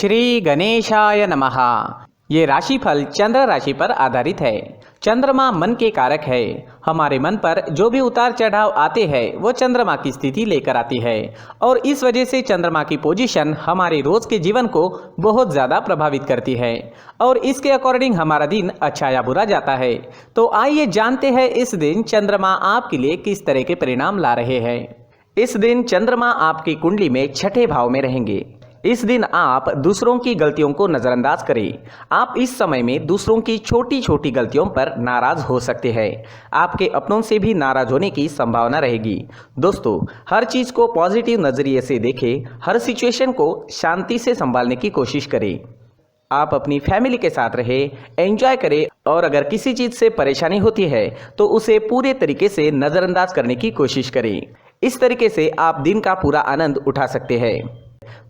श्री गणेशाय नमः। ये राशिफल चंद्र राशि पर आधारित है। चंद्रमा मन के कारक है। हमारे मन पर जो भी उतार चढ़ाव आते हैं वो चंद्रमा की स्थिति लेकर आती है और इस वजह से चंद्रमा की पोजीशन हमारे रोज के जीवन को बहुत ज़्यादा प्रभावित करती है और इसके अकॉर्डिंग हमारा दिन अच्छा या बुरा जाता है। तो आइए जानते हैं इस दिन चंद्रमा आपके लिए किस तरह के परिणाम ला रहे हैं। इस दिन चंद्रमा आपकी कुंडली में छठे भाव में रहेंगे। इस दिन आप दूसरों की गलतियों को नज़रअंदाज करें। आप इस समय में दूसरों की छोटी छोटी गलतियों पर नाराज हो सकते हैं। आपके अपनों से भी नाराज होने की संभावना रहेगी। दोस्तों, हर चीज़ को पॉजिटिव नज़रिए से देखें। हर सिचुएशन को शांति से संभालने की कोशिश करें। आप अपनी फैमिली के साथ रहें, एंजॉय करें और अगर किसी चीज़ से परेशानी होती है तो उसे पूरे तरीके से नज़रअंदाज करने की कोशिश करें। इस तरीके से आप दिन का पूरा आनंद उठा सकते हैं।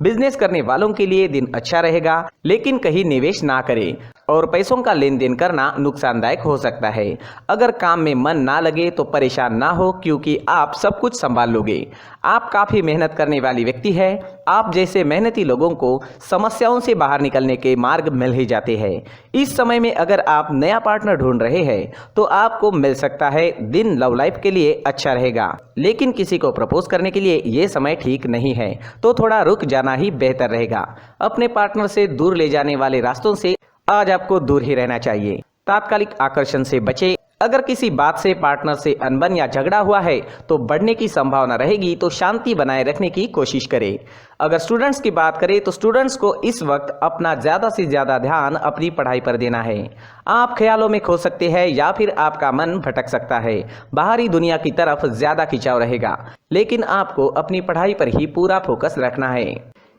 बिजनेस करने वालों के लिए दिन अच्छा रहेगा, लेकिन कहीं निवेश ना करें और पैसों का लेन देन करना नुकसानदायक हो सकता है। अगर काम में मन ना लगे तो परेशान ना हो, क्योंकि आप सब कुछ संभाल लोगे। आप काफ़ी मेहनत करने वाली व्यक्ति है। आप जैसे मेहनती लोगों को समस्याओं से बाहर निकलने के मार्ग मिल ही जाते हैं। इस समय में अगर आप नया पार्टनर ढूंढ रहे हैं तो आपको मिल सकता है। दिन लव लाइफ के लिए अच्छा रहेगा, लेकिन किसी को प्रपोज करने के लिए ये समय ठीक नहीं है, तो थोड़ा रुक जाना ही बेहतर रहेगा। अपने पार्टनर से दूर ले जाने वाले रास्तों से आज आपको दूर ही रहना चाहिए। तात्कालिक आकर्षण से बचें। अगर किसी बात से पार्टनर से अनबन या झगड़ा हुआ है तो बढ़ने की संभावना रहेगी, तो शांति बनाए रखने की कोशिश करें। अगर स्टूडेंट्स की बात करें तो स्टूडेंट्स को इस वक्त अपना ज़्यादा से ज़्यादा ध्यान अपनी पढ़ाई पर देना है। आप ख्यालों में खो सकते हैं या फिर आपका मन भटक सकता है। बाहरी दुनिया की तरफ ज़्यादा खिंचाव रहेगा, लेकिन आपको अपनी पढ़ाई पर ही पूरा फोकस रखना है,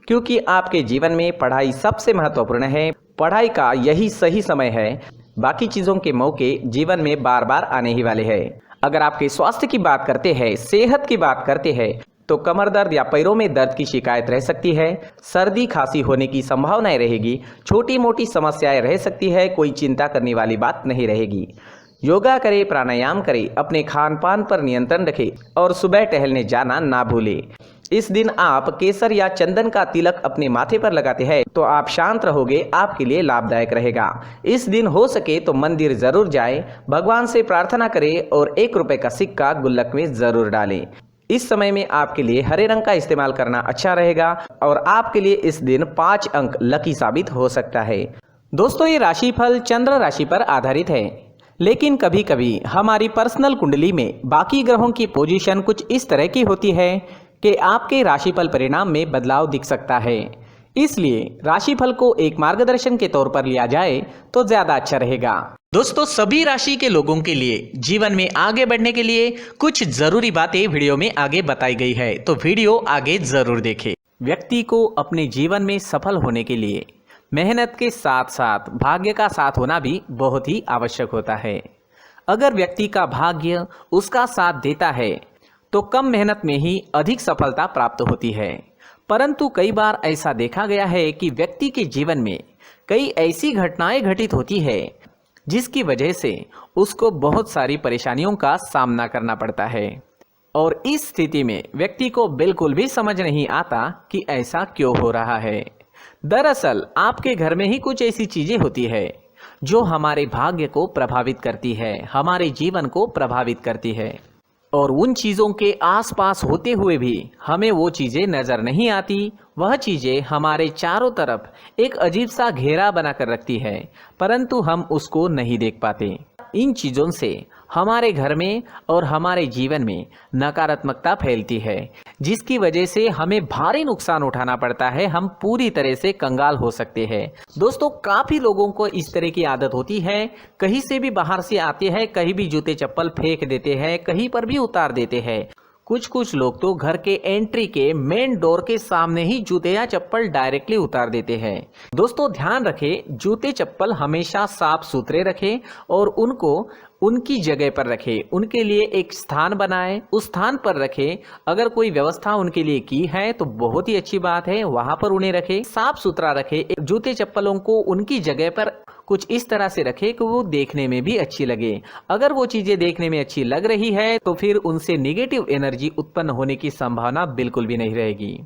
क्योंकि आपके जीवन में पढ़ाई सबसे महत्वपूर्ण है। पढ़ाई का यही सही समय है। बाकी चीज़ों के मौके जीवन में बार बार आने ही वाले हैं। अगर आपके स्वास्थ्य की बात करते हैं, सेहत की बात करते हैं, तो कमर दर्द या पैरों में दर्द की शिकायत रह सकती है। सर्दी खांसी होने की संभावनाएं रहेगी। छोटी मोटी समस्याएं रह सकती है। कोई चिंता करने वाली बात नहीं रहेगी। योगा करें, प्राणायाम करें, अपने खान पान पर नियंत्रण रखें और सुबह टहलने जाना ना भूलें। इस दिन आप केसर या चंदन का तिलक अपने माथे पर लगाते हैं तो आप शांत रहोगे, आपके लिए लाभदायक रहेगा। इस दिन हो सके तो मंदिर जरूर जाएं, भगवान से प्रार्थना करें और 1 रुपए का सिक्का गुल्लक में जरूर डालें। इस समय में आपके लिए हरे रंग का इस्तेमाल करना अच्छा रहेगा और आपके लिए इस दिन 5 अंक लकी साबित हो सकता है। दोस्तों, ये राशिफल चंद्र राशि पर आधारित है, लेकिन कभी कभी हमारी पर्सनल कुंडली में बाकी ग्रहों की पोजीशन कुछ इस तरह की होती है कि आपके राशिफल परिणाम में बदलाव दिख सकता है। इसलिए राशिफल को एक मार्गदर्शन के तौर पर लिया जाए तो ज्यादा अच्छा रहेगा। दोस्तों, सभी राशि के लोगों के लिए जीवन में आगे बढ़ने के लिए कुछ जरूरी बातें वीडियो में आगे बताई गई है, तो वीडियो आगे जरूर देखें। व्यक्ति को अपने जीवन में सफल होने के लिए मेहनत के साथ साथ भाग्य का साथ होना भी बहुत ही आवश्यक होता है। अगर व्यक्ति का भाग्य उसका साथ देता है तो कम मेहनत में ही अधिक सफलता प्राप्त होती है। परंतु कई बार ऐसा देखा गया है कि व्यक्ति के जीवन में कई ऐसी घटनाएं घटित होती है जिसकी वजह से उसको बहुत सारी परेशानियों का सामना करना पड़ता है और इस स्थिति में व्यक्ति को बिल्कुल भी समझ नहीं आता कि ऐसा क्यों हो रहा है। दरअसल आपके घर में ही कुछ ऐसी चीजें होती है जो हमारे भाग्य को प्रभावित करती है, हमारे जीवन को प्रभावित करती है और उन चीज़ों के आसपास होते हुए भी हमें वो चीज़ें नज़र नहीं आती। वह चीज़ें हमारे चारों तरफ एक अजीब सा घेरा बनाकर रखती है, परंतु हम उसको नहीं देख पाते। इन चीज़ों से हमारे घर में और हमारे जीवन में नकारात्मकता फैलती है, जिसकी वजह से हमें भारी नुकसान उठाना पड़ता है। हम पूरी तरह से कंगाल हो सकते हैं। दोस्तों, काफ़ी लोगों को इस तरह की आदत होती है। कहीं से भी बाहर से आते हैं, कहीं भी जूते चप्पल फेंक देते हैं, कहीं पर भी उतार देते हैं। कुछ लोग तो घर के एंट्री के मेन डोर के सामने ही जूते या चप्पल डायरेक्टली उतार देते हैं। दोस्तों, ध्यान रखें, जूते चप्पल हमेशा साफ सुथरे रखें और उनको उनकी जगह पर रखें। उनके लिए एक स्थान बनाएं, उस स्थान पर रखें। अगर कोई व्यवस्था उनके लिए की है तो बहुत ही अच्छी बात है, वहां पर उन्हें रखें, साफ सुथरा रखें। जूते चप्पलों को उनकी जगह पर कुछ इस तरह से रखें कि वो देखने में भी अच्छी लगे। अगर वो चीजें देखने में अच्छी लग रही है तो फिर उनसे नेगेटिव एनर्जी उत्पन्न होने की संभावना बिल्कुल भी नहीं रहेगी।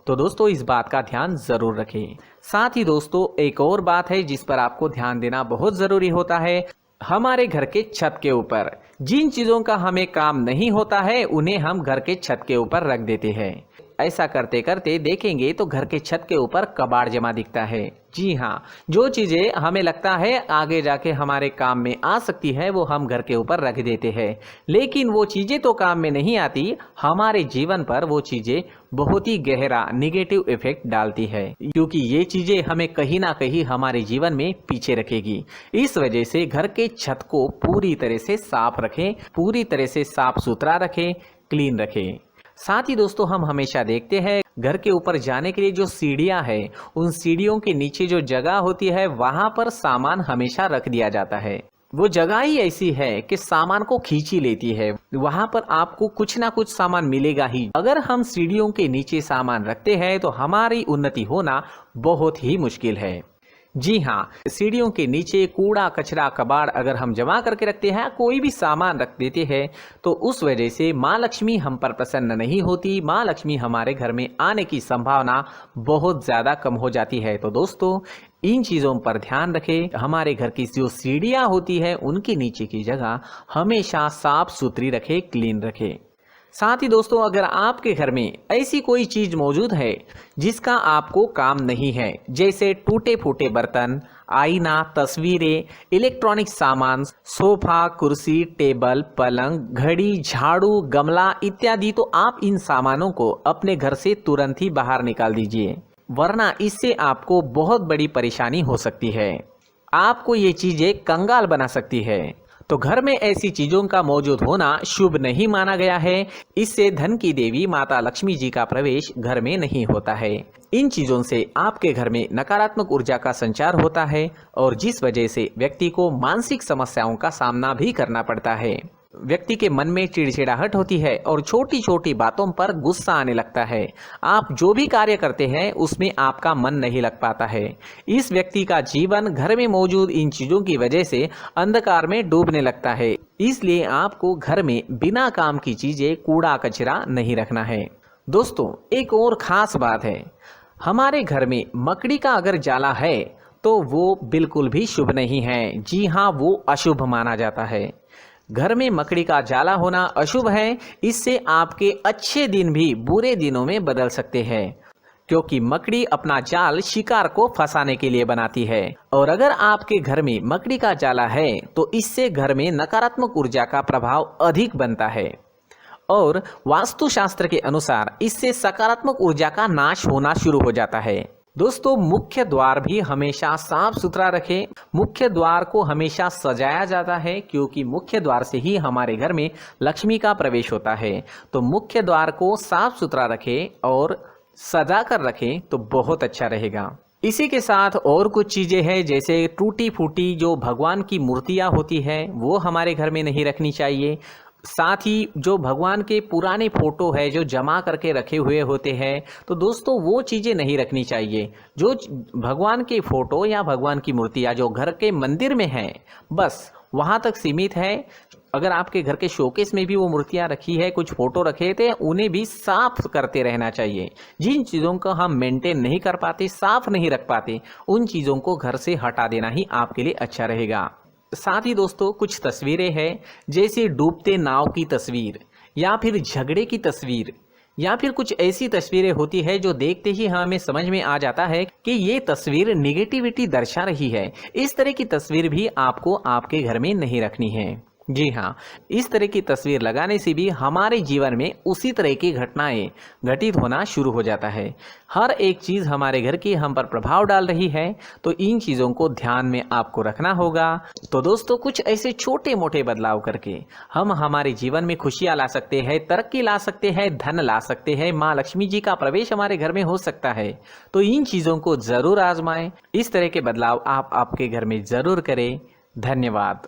तो दोस्तों इस बात का ध्यान जरूर रखें। साथ ही दोस्तों एक और बात है जिस पर आपको ध्यान देना बहुत जरूरी होता है, हमारे घर के छत के ऊपर जिन चीजों का हमें काम नहीं होता है उन्हें हम घर के छत के ऊपर रख देते हैं। ऐसा करते करते देखेंगे तो घर के छत के ऊपर कबाड़ जमा दिखता है। जी हाँ, जो चीजें हमें लगता है आगे जाके हमारे काम में आ सकती है वो हम घर के ऊपर रख देते हैं, लेकिन वो चीजें तो काम में नहीं आती, हमारे जीवन पर वो चीजें बहुत ही गहरा निगेटिव इफेक्ट डालती है, क्योंकि ये चीजें हमें कहीं ना कहीं हमारे जीवन में पीछे रखेगी। इस वजह से घर के छत को पूरी तरह से साफ रखें, पूरी तरह से साफ सुथरा रखें, क्लीन रखें। साथ ही दोस्तों हम हमेशा देखते हैं घर के ऊपर जाने के लिए जो सीढ़ियां है, उन सीढ़ियों के नीचे जो जगह होती है वहां पर सामान हमेशा रख दिया जाता है। वो जगह ही ऐसी है कि सामान को खींच ही लेती है, वहां पर आपको कुछ ना कुछ सामान मिलेगा ही। अगर हम सीढ़ियों के नीचे सामान रखते हैं तो हमारी उन्नति होना बहुत ही मुश्किल है। जी हाँ, सीढ़ियों के नीचे कूड़ा कचरा कबाड़ अगर हम जमा करके रखते हैं, कोई भी सामान रख देते हैं, तो उस वजह से माँ लक्ष्मी हम पर प्रसन्न नहीं होती, माँ लक्ष्मी हमारे घर में आने की संभावना बहुत ज़्यादा कम हो जाती है। तो दोस्तों इन चीज़ों पर ध्यान रखें, हमारे घर की जो सीढ़ियाँ होती है उनके नीचे की जगह हमेशा साफ सुथरी रखें, क्लीन रखें। साथ ही दोस्तों अगर आपके घर में ऐसी कोई चीज मौजूद है जिसका आपको काम नहीं है, जैसे टूटे फूटे बर्तन, आईना, तस्वीरें, इलेक्ट्रॉनिक सामान, सोफा, कुर्सी, टेबल, पलंग, घड़ी, झाड़ू, गमला इत्यादि, तो आप इन सामानों को अपने घर से तुरंत ही बाहर निकाल दीजिए, वरना इससे आपको बहुत बड़ी परेशानी हो सकती है। आपको ये चीजें कंगाल बना सकती है। तो घर में ऐसी चीजों का मौजूद होना शुभ नहीं माना गया है। इससे धन की देवी माता लक्ष्मी जी का प्रवेश घर में नहीं होता है। इन चीजों से आपके घर में नकारात्मक ऊर्जा का संचार होता है और जिस वजह से व्यक्ति को मानसिक समस्याओं का सामना भी करना पड़ता है। व्यक्ति के मन में चिड़चिड़ाहट होती है और छोटी छोटी बातों पर गुस्सा आने लगता है। आप जो भी कार्य करते हैं उसमें आपका मन नहीं लग पाता है। इस व्यक्ति का जीवन घर में मौजूद इन चीजों की वजह से अंधकार में डूबने लगता है। इसलिए आपको घर में बिना काम की चीजें, कूड़ा कचरा नहीं रखना है। दोस्तों एक और खास बात है, हमारे घर में मकड़ी का अगर जाला है तो वो बिल्कुल भी शुभ नहीं है। जी हाँ, वो अशुभ माना जाता है। घर में मकड़ी का जाला होना अशुभ है। इससे आपके अच्छे दिन भी बुरे दिनों में बदल सकते हैं, क्योंकि मकड़ी अपना जाल शिकार को फंसाने के लिए बनाती है। और अगर आपके घर में मकड़ी का जाला है तो इससे घर में नकारात्मक ऊर्जा का प्रभाव अधिक बनता है और वास्तुशास्त्र के अनुसार इससे सकारात्मक ऊर्जा का नाश होना शुरू हो जाता है। दोस्तों मुख्य द्वार भी हमेशा साफ सुथरा रखें। मुख्य द्वार को हमेशा सजाया जाता है, क्योंकि मुख्य द्वार से ही हमारे घर में लक्ष्मी का प्रवेश होता है। तो मुख्य द्वार को साफ सुथरा रखें और सजा कर रखें तो बहुत अच्छा रहेगा। इसी के साथ और कुछ चीजें हैं, जैसे टूटी फूटी जो भगवान की मूर्तियां होती है वो हमारे घर में नहीं रखनी चाहिए। साथ ही जो भगवान के पुराने फोटो है जो जमा करके रखे हुए होते हैं, तो दोस्तों वो चीज़ें नहीं रखनी चाहिए। जो भगवान के फोटो या भगवान की मूर्तियाँ जो घर के मंदिर में हैं बस वहाँ तक सीमित है। अगर आपके घर के शोकेस में भी वो मूर्तियाँ रखी है, कुछ फोटो रखे थे, उन्हें भी साफ करते रहना चाहिए। जिन चीज़ों को हम मेंटेन नहीं कर पाते, साफ नहीं रख पाते, उन चीज़ों को घर से हटा देना ही आपके लिए अच्छा रहेगा। साथ ही दोस्तों कुछ तस्वीरें हैं, जैसे डूबते नाव की तस्वीर या फिर झगड़े की तस्वीर या फिर कुछ ऐसी तस्वीरें होती है जो देखते ही हमें समझ में आ जाता है कि ये तस्वीर निगेटिविटी दर्शा रही है। इस तरह की तस्वीर भी आपको आपके घर में नहीं रखनी है। जी हाँ, इस तरह की तस्वीर लगाने से भी हमारे जीवन में उसी तरह की घटनाएं घटित होना शुरू हो जाता है। हर एक चीज़ हमारे घर की हम पर प्रभाव डाल रही है, तो इन चीज़ों को ध्यान में आपको रखना होगा। तो दोस्तों कुछ ऐसे छोटे मोटे बदलाव करके हम हमारे जीवन में खुशियाँ ला सकते हैं, तरक्की ला सकते हैं, धन ला सकते हैं, माँ लक्ष्मी जी का प्रवेश हमारे घर में हो सकता है। तो इन चीज़ों को ज़रूर आजमाएं। इस तरह के बदलाव आप आपके घर में ज़रूर करें। धन्यवाद।